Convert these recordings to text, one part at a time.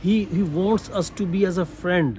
He wants us to be as a friend।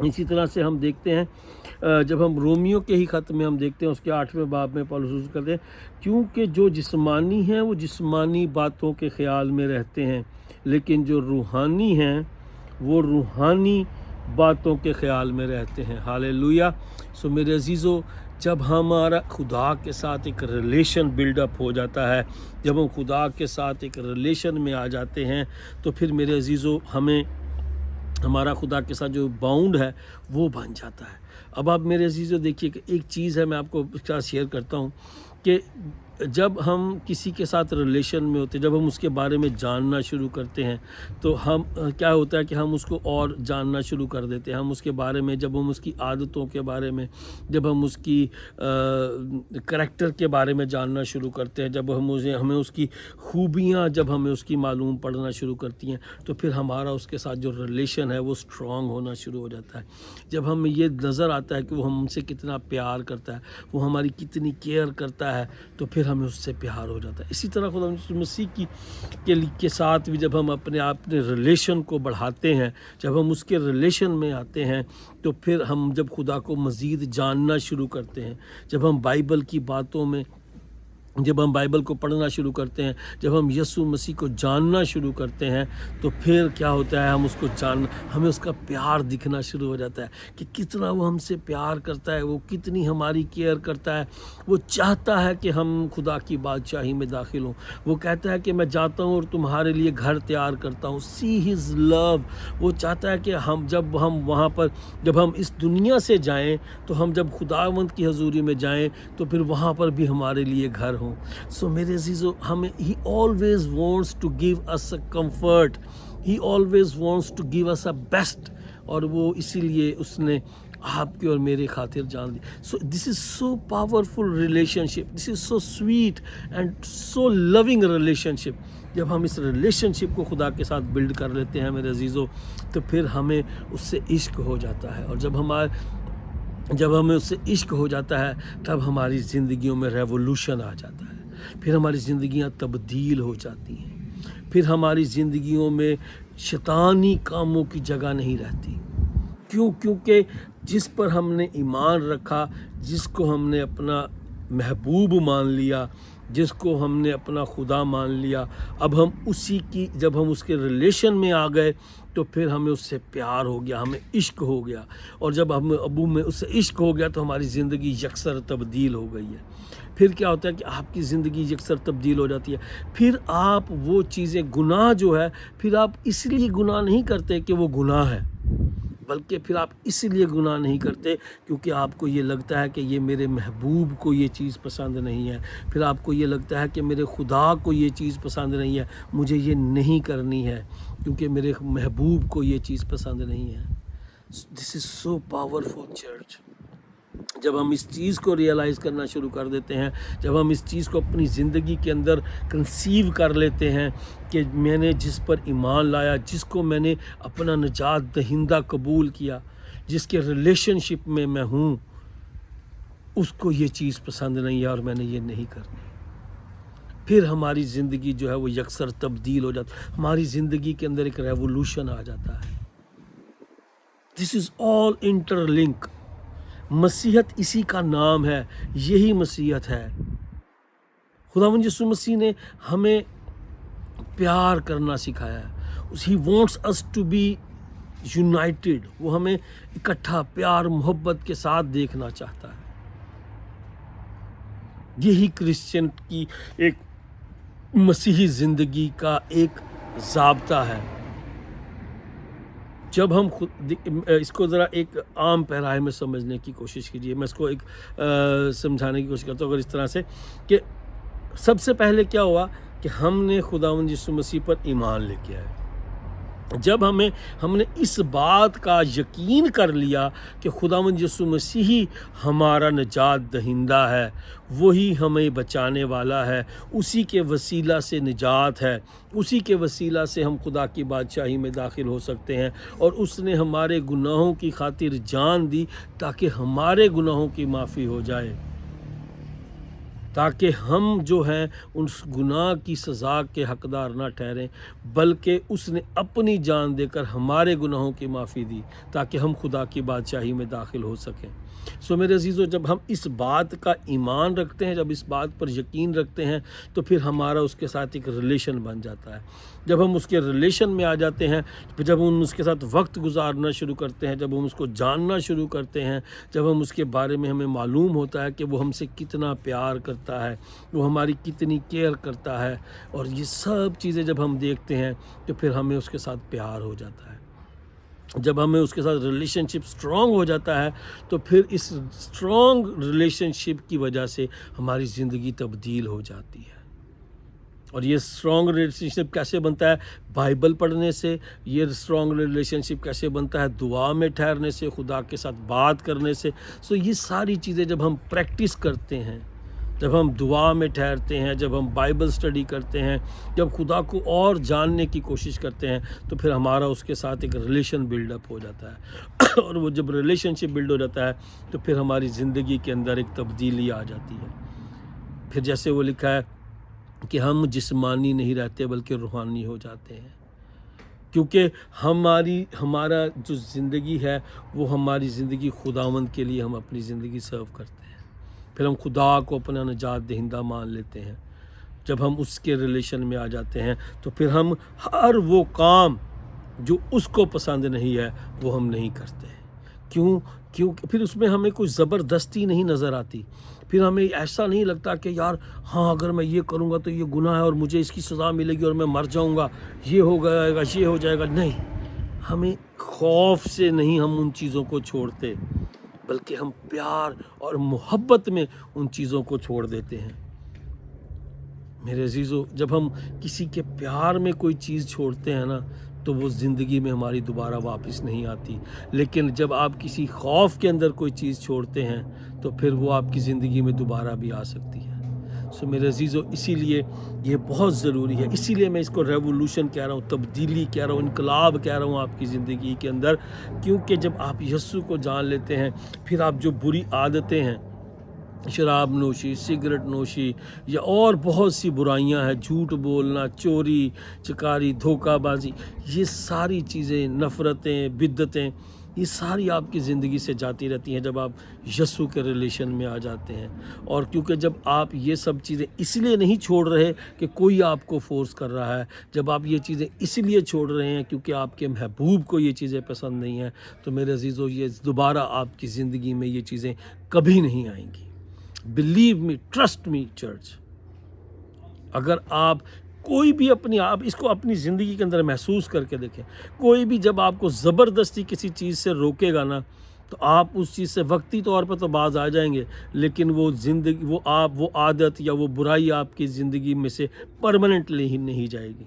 اسی طرح سے ہم دیکھتے ہیں جب ہم رومیو کے ہی خط میں ہم دیکھتے ہیں اس کے 8ویں باب میں پالوس کرتے ہیں کیونکہ جو جسمانی ہیں وہ جسمانی باتوں کے خیال میں رہتے ہیں لیکن جو روحانی ہیں وہ روحانی باتوں کے خیال میں رہتے ہیں. ہاللیلویہ. سو میرے عزیزو، جب ہمارا خدا کے ساتھ ایک ریلیشن بلڈ اپ ہو جاتا ہے، جب ہم خدا کے ساتھ ایک ریلیشن میں آ جاتے ہیں تو پھر میرے عزیزو ہمیں ہمارا خدا کے ساتھ جو باؤنڈ ہے وہ بن جاتا ہے. اب آپ میرے عزیزو دیکھیے کہ ایک چیز ہے، میں آپ کو اس کا شیئر کرتا ہوں کہ جب ہم کسی کے ساتھ ریلیشن میں ہوتے ہیں، جب ہم اس کے بارے میں جاننا شروع کرتے ہیں تو ہم کیا ہوتا ہے کہ ہم اس کو اور جاننا شروع کر دیتے ہیں. ہم اس کے بارے میں، جب ہم اس کی عادتوں کے بارے میں، جب ہم اس کی کریکٹر کے بارے میں جاننا شروع کرتے ہیں، جب ہمیں اس کی خوبیاں، جب ہمیں اس کی معلوم پڑنا شروع کرتی ہیں تو پھر ہمارا اس کے ساتھ جو ریلیشن ہے وہ اسٹرانگ ہونا شروع ہو جاتا ہے. جب ہمیں یہ نظر آتا ہے کہ وہ ہم سے کتنا پیار کرتا ہے، وہ ہماری کتنی کیئر کرتا ہے، تو پھر ہمیں اس سے پیار ہو جاتا ہے. اسی طرح خدا یسوع مسیح کے ساتھ بھی جب ہم اپنے ریلیشن کو بڑھاتے ہیں، جب ہم اس کے ریلیشن میں آتے ہیں تو پھر ہم جب خدا کو مزید جاننا شروع کرتے ہیں، جب ہم بائبل کی باتوں میں، جب ہم بائبل کو پڑھنا شروع کرتے ہیں، جب ہم یسوع مسیح کو جاننا شروع کرتے ہیں تو پھر کیا ہوتا ہے، ہم اس کو ہمیں اس کا پیار دکھنا شروع ہو جاتا ہے کہ کتنا وہ ہم سے پیار کرتا ہے، وہ کتنی ہماری کیئر کرتا ہے. وہ چاہتا ہے کہ ہم خدا کی بادشاہی میں داخل ہوں. وہ کہتا ہے کہ میں جاتا ہوں اور تمہارے لیے گھر تیار کرتا ہوں. سی ہز لو. وہ چاہتا ہے کہ جب ہم وہاں پر، جب ہم اس دنیا سے جائیں تو ہم جب خداوند کی حضوری میں جائیں تو پھر وہاں پر بھی ہمارے لیے گھر ہوں. سو میرے عزیزو، ہمیں he always wants to give us a comfort, he always wants to give us a best, اور وہ اسی لیے اس نے آپ کی اور میرے خاطر جان دی. So this is so powerful relationship, this is so sweet and so loving relationship. جب ہم اس ریلیشن شپ کو خدا کے ساتھ بلڈ کر لیتے ہیں میرے عزیزو تو پھر ہمیں اس سے عشق ہو جاتا ہے، اور جب ہمیں اس سے عشق ہو جاتا ہے تب ہماری زندگیوں میں ریولوشن آ جاتا ہے. پھر ہماری زندگیاں تبدیل ہو جاتی ہیں. پھر ہماری زندگیوں میں شیطانی کاموں کی جگہ نہیں رہتی. کیونکہ جس پر ہم نے ایمان رکھا، جس کو ہم نے اپنا محبوب مان لیا، جس کو ہم نے اپنا خدا مان لیا، اب ہم جب ہم اس کے ریلیشن میں آ گئے تو پھر ہمیں اس سے پیار ہو گیا، ہمیں عشق ہو گیا، اور جب میں اس سے عشق ہو گیا تو ہماری زندگی یکسر تبدیل ہو گئی ہے. پھر کیا ہوتا ہے کہ آپ کی زندگی یکسر تبدیل ہو جاتی ہے. پھر آپ وہ چیزیں، گناہ جو ہے، پھر آپ اس لیے گناہ نہیں کرتے کہ وہ گناہ ہے، بلکہ پھر آپ اس لیے گناہ نہیں کرتے کیونکہ آپ کو یہ لگتا ہے کہ یہ میرے محبوب کو یہ چیز پسند نہیں ہے. پھر آپ کو یہ لگتا ہے کہ میرے خدا کو یہ چیز پسند نہیں ہے، مجھے یہ نہیں کرنی ہے کیونکہ میرے محبوب کو یہ چیز پسند نہیں ہے. دس از سو پاورفل چرچ. جب ہم اس چیز کو ریئلائز کرنا شروع کر دیتے ہیں، جب ہم اس چیز کو اپنی زندگی کے اندر کنسیو کر لیتے ہیں کہ میں نے جس پر ایمان لایا، جس کو میں نے اپنا نجات دہندہ قبول کیا، جس کے ریلیشن شپ میں ہوں، اس کو یہ چیز پسند نہیں ہے اور میں نے یہ نہیں کرنی، پھر ہماری زندگی جو ہے وہ یکسر تبدیل ہو جاتی ہے. ہماری زندگی کے اندر ایک ریولوشن آ جاتا ہے. دس از آل انٹر لنک. مسیحت اسی کا نام ہے، یہی مسیحت ہے. خداوند یسوع مسیح نے ہمیں پیار کرنا سکھایا ہے. He wants us to be united. وہ ہمیں اکٹھا پیار محبت کے ساتھ دیکھنا چاہتا ہے. یہی کرسچن کی ایک مسیحی زندگی کا ایک ضابطہ ہے. جب ہم اس کو ذرا ایک عام پیرائے میں سمجھنے کی کوشش کیجیے. میں اس کو ایک سمجھانے کی کوشش کرتا ہوں اگر اس طرح سے کہ سب سے پہلے کیا ہوا کہ ہم نے خداوند یسوع مسیح پر ایمان لے کے آئے. جب ہم نے اس بات کا یقین کر لیا کہ خداوند یسوع مسیح ہمارا نجات دہندہ ہے، وہی ہمیں بچانے والا ہے، اسی کے وسیلہ سے نجات ہے، اسی کے وسیلہ سے ہم خدا کی بادشاہی میں داخل ہو سکتے ہیں، اور اس نے ہمارے گناہوں کی خاطر جان دی تاکہ ہمارے گناہوں کی معافی ہو جائے. تاکہ ہم جو ہیں اس گناہ کی سزا کے حقدار نہ ٹھہریں، بلکہ اس نے اپنی جان دے کر ہمارے گناہوں کی معافی دی تاکہ ہم خدا کی بادشاہی میں داخل ہو سکیں۔ سو میرے عزیزو، جب ہم اس بات کا ایمان رکھتے ہیں، جب اس بات پر یقین رکھتے ہیں، تو پھر ہمارا اس کے ساتھ ایک ریلیشن بن جاتا ہے۔ جب ہم اس کے ریلیشن میں آ جاتے ہیں، جب ہم اس کے ساتھ وقت گزارنا شروع کرتے ہیں، جب ہم اس کو جاننا شروع کرتے ہیں، جب ہم اس کے بارے میں ہمیں معلوم ہوتا ہے کہ وہ ہم سے کتنا پیار کرتا ہے، وہ ہماری کتنی کیئر کرتا ہے، اور یہ سب چیزیں جب ہم دیکھتے ہیں تو پھر ہمیں اس کے ساتھ پیار ہو جاتا ہے۔ جب ہمیں اس کے ساتھ ریلیشن شپ اسٹرانگ ہو جاتا ہے تو پھر اس اسٹرانگ ریلیشن شپ کی وجہ سے ہماری زندگی تبدیل ہو جاتی ہے۔ اور یہ اسٹرانگ ریلیشن شپ کیسے بنتا ہے؟ بائبل پڑھنے سے۔ یہ اسٹرانگ ریلیشن شپ کیسے بنتا ہے؟ دعا میں ٹھہرنے سے، خدا کے ساتھ بات کرنے سے۔ سو یہ ساری چیزیں جب ہم پریکٹس کرتے ہیں، جب ہم دعا میں ٹھہرتے ہیں، جب ہم بائبل سٹڈی کرتے ہیں، جب خدا کو اور جاننے کی کوشش کرتے ہیں، تو پھر ہمارا اس کے ساتھ ایک ریلیشن بلڈ اپ ہو جاتا ہے۔ اور وہ جب ریلیشن شپ بلڈ ہو جاتا ہے تو پھر ہماری زندگی کے اندر ایک تبدیلی آ جاتی ہے۔ پھر جیسے وہ لکھا ہے کہ ہم جسمانی نہیں رہتے بلکہ روحانی ہو جاتے ہیں، کیونکہ ہمارا جو زندگی ہے وہ ہماری زندگی خداوند کے لیے ہم اپنی زندگی سرو کرتے ہیں۔ پھر ہم خدا کو اپنا نجات دہندہ مان لیتے ہیں۔ جب ہم اس کے ریلیشن میں آ جاتے ہیں تو پھر ہم ہر وہ کام جو اس کو پسند نہیں ہے وہ ہم نہیں کرتے ہیں۔ کیوں پھر اس میں ہمیں کوئی زبردستی نہیں نظر آتی۔ پھر ہمیں ایسا نہیں لگتا کہ یار ہاں اگر میں یہ کروں گا تو یہ گناہ ہے اور مجھے اس کی سزا ملے گی اور میں مر جاؤں گا، یہ ہو جائے گا، یہ ہو جائے گا۔ نہیں، ہمیں خوف سے نہیں ہم ان چیزوں کو چھوڑتے، بلکہ ہم پیار اور محبت میں ان چیزوں کو چھوڑ دیتے ہیں۔ میرے عزیزو، جب ہم کسی کے پیار میں کوئی چیز چھوڑتے ہیں نا تو وہ زندگی میں ہماری دوبارہ واپس نہیں آتی، لیکن جب آپ کسی خوف کے اندر کوئی چیز چھوڑتے ہیں تو پھر وہ آپ کی زندگی میں دوبارہ بھی آ سکتی ہے۔ سو میرے عزیزو، اسی لیے یہ بہت ضروری ہے، اسی لیے میں اس کو ریولوشن کہہ رہا ہوں، تبدیلی کہہ رہا ہوں، انقلاب کہہ رہا ہوں آپ کی زندگی کے اندر، کیونکہ جب آپ یسوع کو جان لیتے ہیں پھر آپ جو بری عادتیں ہیں، شراب نوشی، سگریٹ نوشی یا اور بہت سی برائیاں ہیں، جھوٹ بولنا، چوری چکاری، دھوکہ بازی، یہ ساری چیزیں، نفرتیں، بدعتیں، یہ ساری آپ کی زندگی سے جاتی رہتی ہیں جب آپ یسوع کے ریلیشن میں آ جاتے ہیں۔ اور کیونکہ جب آپ یہ سب چیزیں اس لیے نہیں چھوڑ رہے کہ کوئی آپ کو فورس کر رہا ہے، جب آپ یہ چیزیں اس لیے چھوڑ رہے ہیں کیونکہ آپ کے محبوب کو یہ چیزیں پسند نہیں ہیں، تو میرے عزیزو، یہ دوبارہ آپ کی زندگی میں یہ چیزیں کبھی نہیں آئیں گی۔ Believe me, trust me church, اگر آپ کوئی بھی آپ اس کو اپنی زندگی کے اندر محسوس کر کے دیکھیں، کوئی بھی جب آپ کو زبردستی کسی چیز سے روکے گا نا تو آپ اس چیز سے وقتی طور پر تو باز آ جائیں گے، لیکن وہ عادت یا وہ برائی آپ کی زندگی میں سے پرماننٹلی ہی نہیں جائے گی۔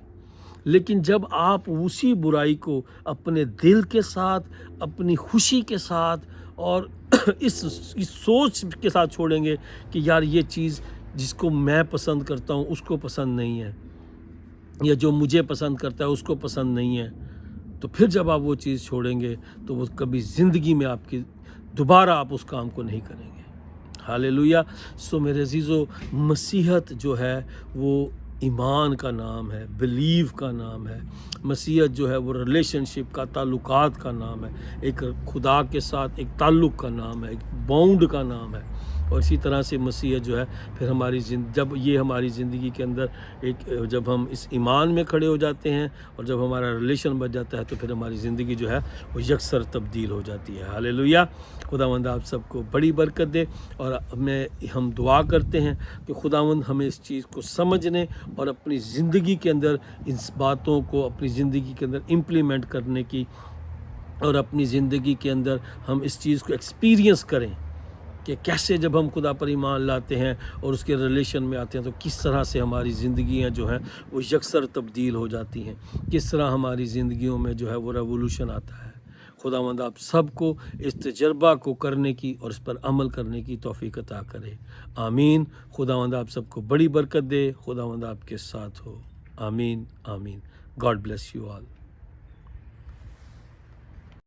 لیکن جب آپ اسی برائی کو اپنے دل کے ساتھ، اپنی خوشی کے ساتھ اور اس سوچ کے ساتھ چھوڑیں گے کہ یار یہ چیز جس کو میں پسند کرتا ہوں اس کو پسند نہیں ہے، یا جو مجھے پسند کرتا ہے اس کو پسند نہیں ہے، تو پھر جب آپ وہ چیز چھوڑیں گے تو وہ کبھی زندگی میں آپ کی دوبارہ آپ اس کام کو نہیں کریں گے۔ ہاللیلویہ۔ سو میرے عزیزو، مسیحت جو ہے وہ ایمان کا نام ہے، بلیو کا نام ہے۔ مسیحت جو ہے وہ ریلیشن شپ کا، تعلقات کا نام ہے، ایک خدا کے ساتھ ایک تعلق کا نام ہے، ایک بانڈ کا نام ہے۔ اور اسی طرح سے مسیحت جو ہے پھر جب یہ ہماری زندگی کے اندر جب ہم اس ایمان میں کھڑے ہو جاتے ہیں اور جب ہمارا ریلیشن بچ جاتا ہے تو پھر ہماری زندگی جو ہے وہ یکسر تبدیل ہو جاتی ہے۔ ہاللیلویہ۔ خداوند آپ سب کو بڑی برکت دے، اور ہم دعا کرتے ہیں کہ خداوند ہمیں اس چیز کو سمجھنے اور اپنی زندگی کے اندر اس باتوں کو اپنی زندگی کے اندر امپلیمنٹ کرنے کی، اور اپنی زندگی کے اندر ہم اس چیز کو ایکسپیرینس کریں کہ کیسے جب ہم خدا پر ایمان لاتے ہیں اور اس کے ریلیشن میں آتے ہیں تو کس طرح سے ہماری زندگیاں جو ہیں وہ یکسر تبدیل ہو جاتی ہیں، کس طرح ہماری زندگیوں میں جو ہے وہ ریولوشن آتا ہے۔ خداوند آپ سب کو اس تجربہ کو کرنے کی اور اس پر عمل کرنے کی توفیق عطا کرے۔ آمین۔ خداوند آپ سب کو بڑی برکت دے، خداوند آپ کے ساتھ ہو۔ آمین آمین۔ God bless you all.